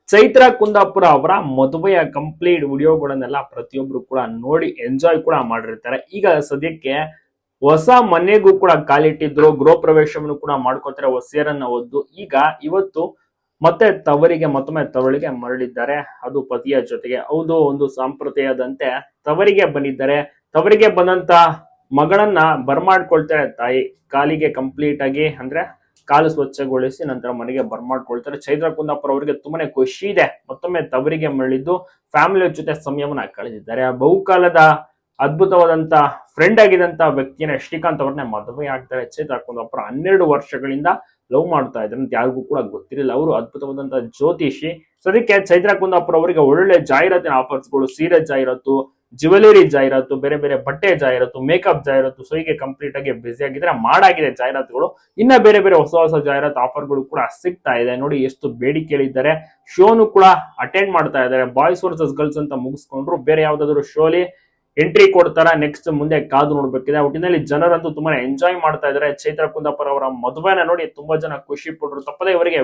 ಚೈತ್ರ ಕುಂದಾಪುರ ಅವರ ಮದುವೆಯ ಕಂಪ್ಲೀಟ್ ವಿಡಿಯೋಗಳನ್ನೆಲ್ಲ ಪ್ರತಿಯೊಬ್ರು ಕೂಡ ನೋಡಿ ಎಂಜಾಯ್ ಕೂಡ ಮಾಡಿರ್ತಾರೆ. ಈಗ ಸದ್ಯಕ್ಕೆ ಹೊಸ ಮನೆಗೂ ಕೂಡ ಕಾಲಿಟ್ಟಿದ್ರು, ಗೃಹ ಪ್ರವೇಶವನ್ನು ಕೂಡ ಮಾಡ್ಕೊತಾರೆ ಹೊಸೇರನ್ನ ಹೊದ್ದು. ಈಗ ಇವತ್ತು ಮತ್ತೆ ಮತ್ತೊಮ್ಮೆ ತವರಿಗೆ ಮರಳಿದ್ದಾರೆ, ಅದು ಪತಿಯ ಜೊತೆಗೆ. ಹೌದು, ಒಂದು ಸಂಪ್ರದಾಯದಂತೆ ತವರಿಗೆ ಬಂದಿದ್ದಾರೆ. ತವರಿಗೆ ಬಂದಂತ ಮಗಳನ್ನ ಬರ್ಮಾಡ್ಕೊಳ್ತಾರೆ ತಾಯಿ. ಕಾಲಿಗೆ ಕಂಪ್ಲೀಟ್ ಆಗಿ ಅಂದ್ರೆ ಕಾಲು ಸ್ವಚ್ಛಗೊಳಿಸಿ ನಂತರ ಮನೆಗೆ ಬರ್ಮಾಡ್ಕೊಳ್ತಾರೆ. ಚೈತ್ರ ಕುಂದಾಪುರ ಅವರಿಗೆ ತುಂಬಾನೇ ಖುಷಿ ಇದೆ, ಮತ್ತೊಮ್ಮೆ ತವರಿಗೆ ಮರಳಿದ್ದು ಫ್ಯಾಮಿಲಿ ಜೊತೆ ಸಮಯವನ್ನ ಕಳೆದಿದ್ದಾರೆ. ಬಹುಕಾಲದ ಅದ್ಭುತವಾದಂತ ಫ್ರೆಂಡ್ ಆಗಿದಂತ ವ್ಯಕ್ತಿನ ಶ್ರೀಕಾಂತ್ ಅವ್ರನ್ನೇ ಮದುವೆ ಆಗ್ತಾರೆ. ಚೈತ್ರ ಕುಂದಾಪುರ 12 ವರ್ಷಗಳಿಂದ ಲವ್ ಮಾಡ್ತಾ ಇದ್ರು ಅಂತ ಯಾರಿಗೂ ಕೂಡ ಗೊತ್ತಿರಲಿಲ್ಲ. ಅವರು ಅದ್ಭುತವಾದಂತಹ ಜ್ಯೋತಿಷಿ. ಸದ್ಯಕ್ಕೆ ಚೈತ್ರ ಕುಂದಾಪುರ ಅವರಿಗೆ ಒಳ್ಳೆ ಜಾಹೀರಾತಿನ ಆಫರ್ಸ್ಗಳು, ಸೀರೆ ಜಾಹೀರಾತು, ಜ್ಯುವೆಲರಿ ಜಾಹೀರಾತು, ಬೇರೆ ಬೇರೆ ಬಟ್ಟೆ ಜಾಹೀರಾತು, ಮೇಕಪ್ ಜಾಹೀರಾತು, ಸೊ ಹೀಗೆ ಕಂಪ್ಲೀಟ್ ಆಗಿ ಬಿಸಿ ಆಗಿದ್ರೆ ಮಾಡಾಗಿದೆ ಜಾಹೀರಾತುಗಳು. ಇನ್ನ ಬೇರೆ ಬೇರೆ ಹೊಸ ಜಾಹೀರಾತು ಆಫರ್ಗಳು ಕೂಡ ಸಿಗ್ತಾ ಇದೆ. ನೋಡಿ ಎಷ್ಟು ಬೇಡಿಕೆಗಳಿದ್ದಾರೆ. ಶೋನು ಕೂಡ ಅಟೆಂಡ್ ಮಾಡ್ತಾ ಇದ್ದಾರೆ. ಬಾಯ್ಸ್ ವರ್ಸಸ್ ಗರ್ಲ್ಸ್ ಅಂತ ಮುಗಿಸ್ಕೊಂಡ್ರು, ಬೇರೆ ಯಾವ್ದಾದ್ರು ಶೋಲಿ ಎಂಟ್ರಿ ಕೊಡ್ತಾರ, ನೆಕ್ಸ್ಟ್ ಮುಂದೆ ಕಾದು ನೋಡ್ಬೇಕಿದೆ. ಒಟ್ಟಿನಲ್ಲಿ ಜನರಂತೂ ತುಂಬಾ ಎಂಜಾಯ್ ಮಾಡ್ತಾ ಇದ್ದಾರೆ. ಚೈತ್ರ ಕುಂದಾಪುರ ಅವರ ಮದುವೆನ ನೋಡಿ ತುಂಬಾ ಜನ ಖುಷಿ ಪಟ್ರು. ತಪ್ಪದೆ ಇವರಿಗೆ